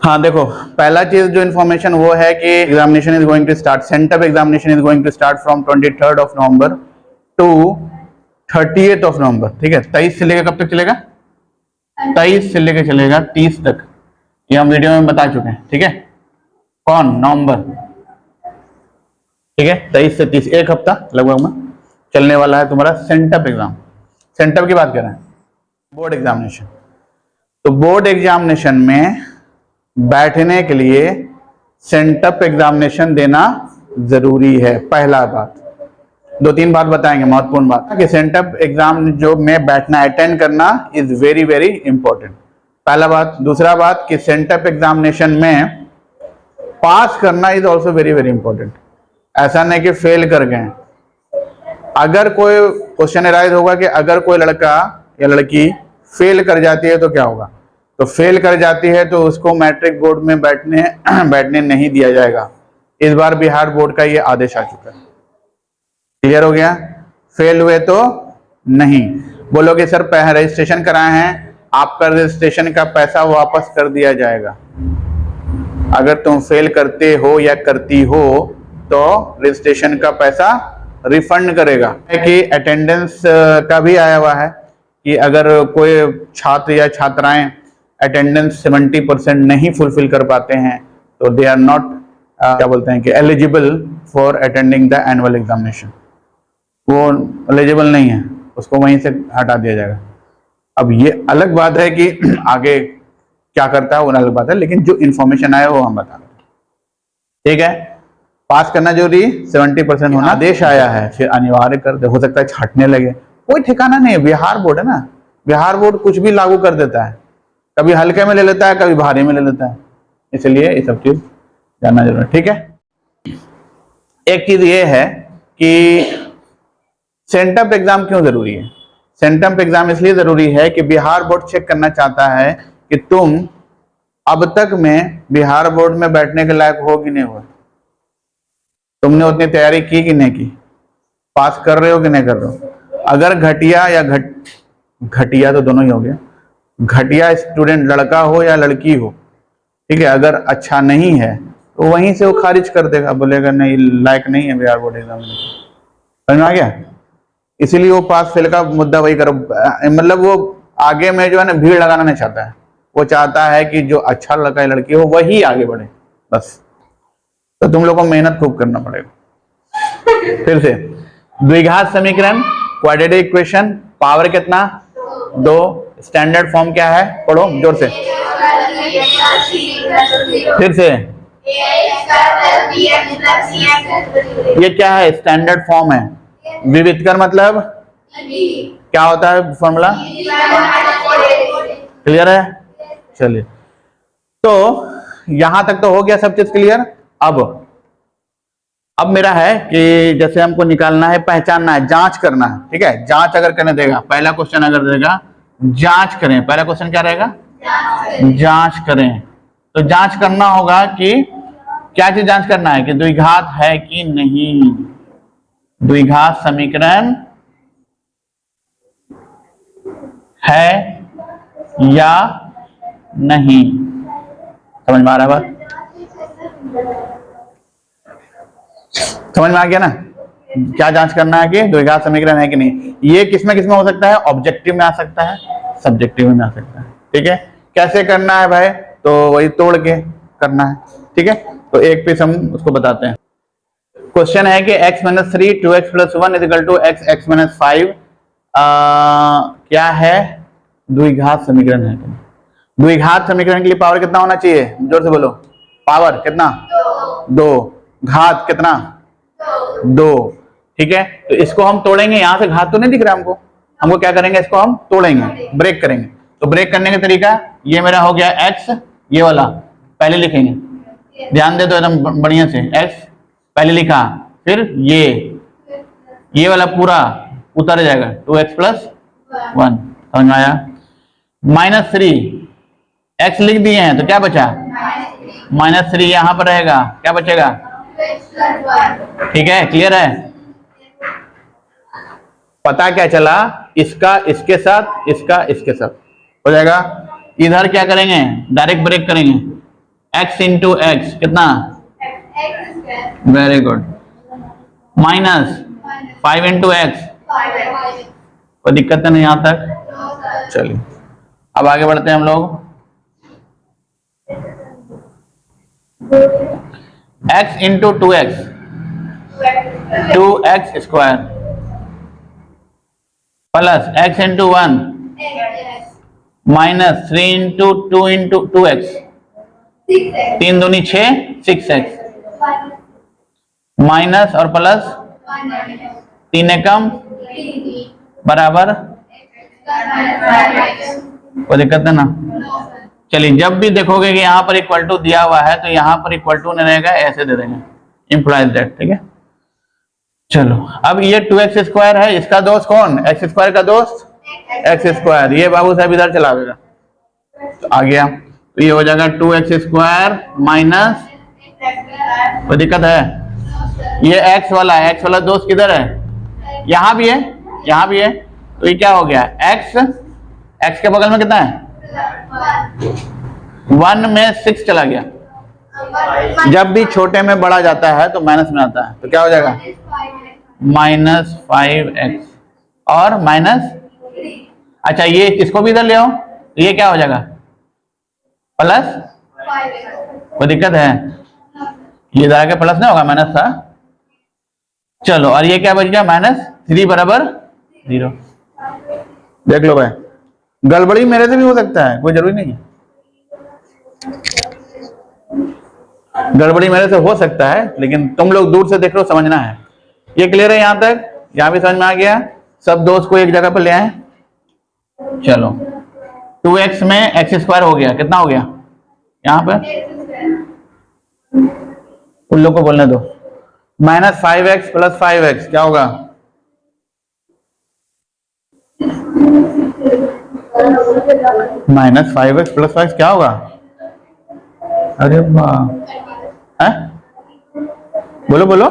हाँ देखो, पहला चीज जो इन्फॉर्मेशन वो है कि examination is going to start, sent up examination is going to start from 23rd of November to 30th of November. ठीक है, 23 से लेकर कब तक चलेगा? 23 से लेकर चलेगा 30 तक। ये हम वीडियो में बता चुके हैं। ठीक है, कौन? नवंबर। ठीक है, 23 से 30, एक हफ्ता लगभग में चलने वाला है तुम्हारा सेंटअप एग्जाम। सेंटअप की बात कर रहे हैं, बोर्ड एग्जामिनेशन। तो बोर्ड एग्जामिनेशन में बैठने के लिए सेंटअप एग्जामिनेशन देना जरूरी है। पहला बात, दो तीन बात बताएंगे, महत्वपूर्ण बात कि सेंटअप एग्जाम जो में बैठना, अटेंड करना इज वेरी वेरी इंपॉर्टेंट। पहला बात। दूसरा बात कि सेंटअप एग्जामिनेशन में पास करना is also very very important. ऐसा नहीं कि फेल कर गए। अगर कोई क्वेश्चन अराइज होगा कि अगर कोई लड़का या लड़की फेल कर जाती है तो क्या होगा, तो फेल कर जाती है तो उसको मैट्रिक बोर्ड में बैठने नहीं दिया जाएगा। इस बार बिहार बोर्ड का ये आदेश आ चुका है। क्लियर हो गया? फेल हुए तो नहीं बोलोगे सर रजिस्ट्रेशन कराए हैं, आपका रजिस्ट्रेशन का पैसा वापस कर दिया जाएगा। अगर तुम फेल करते हो या करती हो तो रजिस्ट्रेशन का पैसा रिफंड करेगा। कि अटेंडेंस का भी आया हुआ है कि अगर कोई छात्र या छात्राएं अटेंडेंस 70% नहीं फुलफिल कर पाते हैं तो दे आर नॉट क्या बोलते हैं कि eligible for attending the annual examination. वो एलिजिबल नहीं है, उसको वहीं से हटा दिया जाएगा। अब ये अलग बात है कि आगे क्या करता है वो अलग बात है, लेकिन जो इन्फॉर्मेशन आया वो हम बता रहे हैं। ठीक है, पास करना जरूरी, 70% होना। आदेश आया है, फिर अनिवार्य कर दे, हो सकता है छाटने लगे, कोई ठिकाना नहीं है। बिहार बोर्ड है ना, बिहार बोर्ड कुछ भी लागू कर देता है, कभी हल्के में ले लेता है, कभी भारी में ले लेता है, इसलिए ये सब चीज जानना जरूरी है। ठीक है, एक चीज ये है कि सेंटअप एग्जाम क्यों जरूरी है। सेंटअप एग्जाम इसलिए जरूरी है कि बिहार बोर्ड चेक करना चाहता है कि तुम अब तक में बिहार बोर्ड में बैठने के लायक हो कि नहीं हो, तुमने उतनी तैयारी की कि नहीं की, पास कर रहे हो कि नहीं कर रहे हो। अगर घटिया या घटिया तो दोनों ही हो गया, घटिया स्टूडेंट लड़का हो या लड़की हो, ठीक है, अगर अच्छा नहीं है तो वहीं से वो खारिज कर देगा, बोलेगा नहीं लायक नहीं है बिहार बोर्ड एग्जाम में। समझ में आ गया? इसीलिए वो पास फेल का मुद्दा वही करो, मतलब वो आगे में जो है ना भीड़ लगाना नहीं चाहता है, वो चाहता है कि जो अच्छा लड़का या लड़की हो वही आगे बढ़े बस। तो तुम लोग को मेहनत खूब करना पड़ेगा। फिर से द्विघात समीकरण, क्वाड्रेटिक इक्वेशन, पावर कितना? 2। स्टैंडर्ड फॉर्म क्या है? पढ़ो जोर से। फिर से ये क्या है? स्टैंडर्ड फॉर्म है। विविधकर मतलब क्या होता है फॉर्मूला? क्लियर है? चलिए, तो यहां तक तो हो गया सब चीज क्लियर। अब मेरा है कि जैसे हमको निकालना है, पहचानना है, जांच करना है। ठीक है, जांच अगर करने देगा, पहला क्वेश्चन अगर देगा जांच करें, पहला क्वेश्चन क्या रहेगा? जांच करें। तो जांच करना होगा कि क्या चीज जांच करना है कि द्विघात है कि नहीं, द्विघात समीकरण है या नहीं। समझ में आ रहा है बात? समझ में आ गया ना? क्या जांच करना है कि द्विघात समीकरण है कि नहीं। ये किसमें हो सकता है? ऑब्जेक्टिव में आ सकता है, सब्जेक्टिव में आ सकता है। ठीक है, कैसे करना है भाई? तो वही तोड़ के करना है। ठीक है, तो एक पीस हम उसको बताते हैं। क्वेश्चन है कि x-3 2x + 1 = x, -5 क्या है? द्विघात समीकरण है। द्विघात समीकरण के लिए पावर कितना होना चाहिए? जोर से बोलो। पावर कितना? 2। घात कितना? 2। ठीक है, तो इसको हम तोड़ेंगे। यहां से घात तो नहीं दिख रहा हमको क्या करेंगे? इसको हम तोड़ेंगे, ब्रेक करेंगे। तो ब्रेक करने का तरीका, ये मेरा हो गया x, ये वाला पहले लिखेंगे, ध्यान दे दो एकदम बढ़िया से। x पहले लिखा, फिर ये वाला पूरा उतर जाएगा, 2x + 1। समझ में आया? -3 x लिख दिए हैं तो क्या बचा? -3 यहां पर रहेगा, क्या बचेगा? ठीक है, क्लियर है? पता क्या चला? इसका इसके साथ, इसका इसके साथ हो जाएगा। इधर क्या करेंगे? डायरेक्ट ब्रेक करेंगे। x इंटू एक्स कितना, very good, minus 5 into x, कोई दिक्कत नहीं यहाँ तक। चलिए अब आगे बढ़ते हैं हम लोग। x into 2x, 2x square plus x into 1 minus 3 into 2 into 2x, 3 दूनी 6, 6x माइनस और प्लस 3 एकम बराबर, कोई दिक्कत है ना। चलिए जब भी देखोगे कि यहाँ पर इक्वल टू दिया हुआ है तो यहाँ पर इक्वल टू नहीं रहेगा, ऐसे दे देंगे, इंप्लाइज दैट, ठीक है। चलो अब ये 2x स्क्वायर है, इसका दोस्त कौन, x स्क्वायर का दोस्त x स्क्वायर, ये बाबू साहब इधर चला देगा तो आ गया, तो ये हो जाएगा 2x स्क्वायर माइनस, कोई दिक्कत है, ये x वाला दोस्त किधर है, यहाँ भी है, यहाँ भी है, तो ये क्या हो गया, x के बगल में कितना है 1 में 6 चला गया, जब भी छोटे में बड़ा जाता है तो माइनस में आता है, तो क्या हो जाएगा माइनस 5x और माइनस, अच्छा ये इसको भी इधर ले आओ, तो ये क्या हो जाएगा प्लस, कोई दिक्कत है, ये इधर आके प्लस नहीं होगा, माइनस था। चलो और ये क्या बच गया -3 बराबर 0। देख लो भाई, गड़बड़ी मेरे से भी हो सकता है, कोई जरूरी नहीं है, गड़बड़ी मेरे से हो सकता है, लेकिन तुम लोग दूर से देख लो, समझना है। ये क्लियर है यहाँ तक, यहाँ भी समझ में आ गया, सब दोस्त को एक जगह पर ले आए। चलो 2x में x स्क्वायर हो गया, कितना हो गया यहाँ पर, उन लोग को बोलने दो, माइनस 5x प्लस 5x क्या होगा, माइनस 5x प्लस 5 क्या होगा, अरे वाह, बोलो बोलो,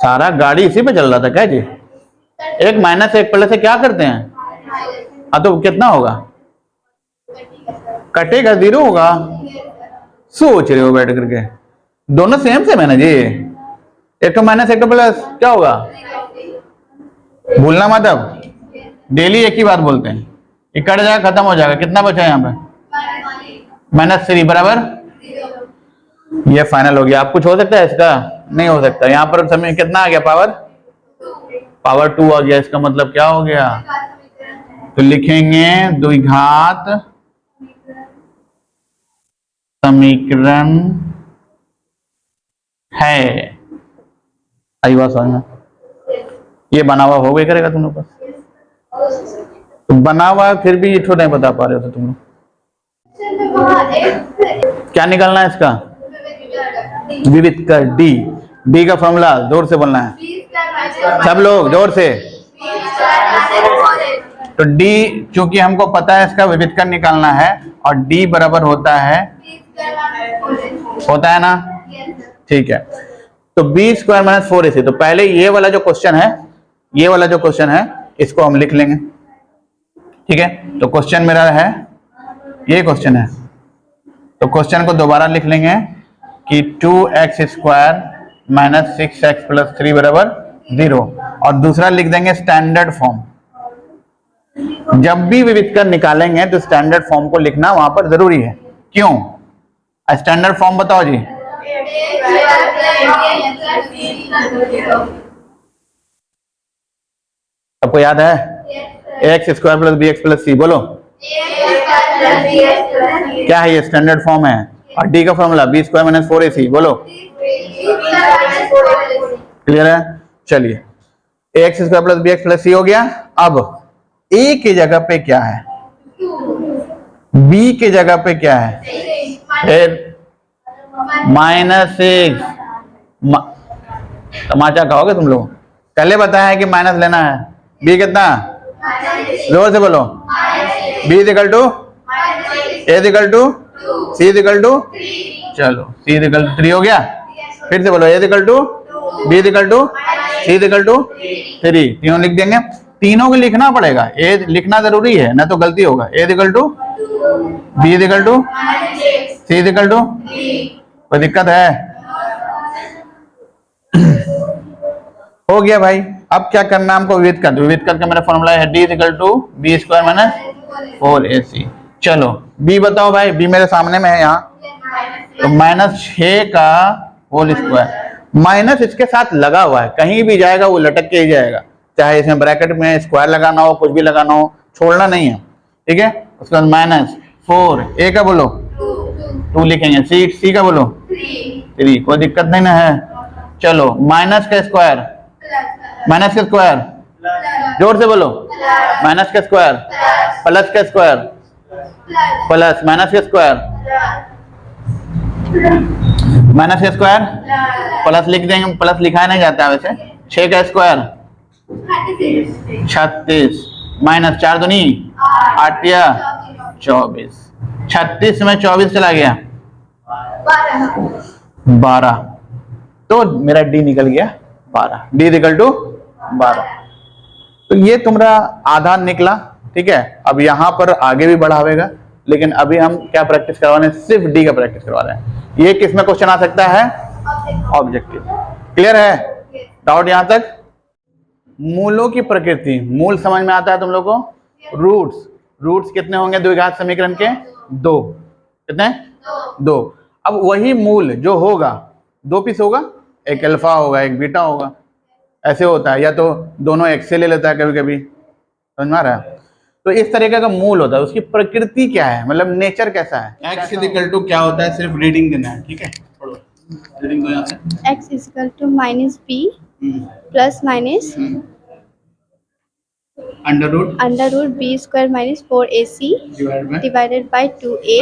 सारा गाड़ी इसी पे चल रहा था क्या जी, एक माइनस एक प्लस से क्या करते हैं, हाँ तो कितना होगा, कटेगा 0 होगा, सोच रहे हो बैठ करके, दोनों सेम सेम है ना जी, एक तो माइनस एक तो प्लस, क्या होगा, भूलना मत, अब डेली एक ही बात बोलते हैं, ये कट जाएगा खत्म हो जाएगा, कितना बचा यहाँ पे -3 बराबर, ये फाइनल हो गया। आप कुछ हो सकता है इसका, नहीं हो सकता, यहाँ पर समय कितना आ गया, पावर 2 आ गया, इसका मतलब क्या हो गया, तो लिखेंगे द्विघात समीकरण है, आई बात समझ में, ये बना हुआ हो गया करेगा तुम लोग पास, तो बना हुआ फिर भी ये नहीं बता पा रहे हो तो तुम लोग, क्या निकालना है इसका, विविध कर डी का फॉर्मूला जोर से बोलना है, सब लोग जोर से, तो d चूंकि हमको पता है इसका विविध कर निकालना है, और d बराबर होता है ना, ठीक है, तो b स्क्वायर माइनस 4ac, तो पहले ये वाला जो क्वेश्चन है इसको हम लिख लेंगे, ठीक है, तो क्वेश्चन मेरा है, ये क्वेश्चन है, तो क्वेश्चन को दोबारा लिख लेंगे कि 2x square minus 6x plus 3 बराबर 0, और दूसरा लिख देंगे स्टैंडर्ड फॉर्म, जब भी विविध कर निकालेंगे तो स्टैंडर्ड फॉर्म को लिखना वहां पर जरूरी है, क्यों, स्टैंडर्ड फॉर्म बताओ जी, सबको याद है, ax square plus bx plus c, बोलो क्या है, ये स्टैंडर्ड फॉर्म है, और d का formula b square minus 4ac, बोलो क्लियर है। चलिए ax square plus bx plus c हो गया, अब a की जगह पे क्या है, b की जगह पे क्या है, -6, तमाचा कहोगे तुम लोग, पहले बताया है कि माइनस लेना है, b कितना, जोर से बोलो, b equal to a equal to c equal to, चलो c इक्वल टू 3 हो गया, फिर से बोलो a equal to b equal to c equal to 3, तीनों लिख देंगे, तीनों को लिखना पड़ेगा, ए लिखना जरूरी है, ना तो गलती होगा। A equal to B equal to C equal to, कोई दिक्कत है? हो गया भाई। अब क्या करना है हमको? विविध कर। विविध करके मेरा फॉर्मूला है d equal to b square minus 4ac। चलो बी बताओ भाई, बी मेरे सामने में है यहाँ, तो -6 का होल स्क्वायर। माइनस इसके साथ लगा हुआ है, कहीं भी जाएगा वो लटक के ही जाएगा, चाहे इसमें ब्रैकेट में स्क्वायर लगाना हो, कुछ भी लगाना हो, छोड़ना नहीं है, ठीक है। उसके बाद -4, ए का बोलो 2 लिखेंगे, सी का बोलो 3, कोई दिक्कत नहीं ना है। चलो माइनस का स्क्वायर, माइनस का स्क्वायर, जोर से बोलो, माइनस का स्क्वायर प्लस का स्क्वायर प्लस माइनस का स्क्वायर माइनस का स्क्वायर प्लस लिख देंगे, प्लस लिखा नहीं जाता वैसे। 6 का स्क्वायर 36 माइनस 4 दूनी 8 या 24, 36 में 24 चला गया 12, तो मेरा डी निकल गया 12, डी इक्वल टू 12। तो ये तुम्हारा आधा निकला, ठीक है। अब यहाँ पर आगे भी बढ़ावेगा, लेकिन अभी हम क्या प्रैक्टिस करवा रहे हैं? सिर्फ डी का प्रैक्टिस करवा रहे हैं। ये किस में क्वेश्चन आ सकता है? ऑब्जेक्टिव। क्लियर है? डाउट यहाँ तक? मूलों की प्रकृति, मूल समझ में आता है तुम लोगों को? रूट्स, रूट्स कितने होंगे द्विघात समीकरण के? 2। कितने? 2। अब वही मूल जो होगा 2 पीस होगा, एक अल्फा होगा एक बीटा होगा, ऐसे होता है, या तो दोनों एक से ले लेता है कभी कभी, समझ में आ रहा है? तो इस तरीके का मूल होता है, उसकी प्रकृति क्या है, मतलब नेचर कैसा है। x इक्वल टू क्या होता है, सिर्फ रीडिंग देना है, ठीक है। रीडिंग दो यहाँ से। x equal to -b plus minus under root b square minus 4ac divided by 2a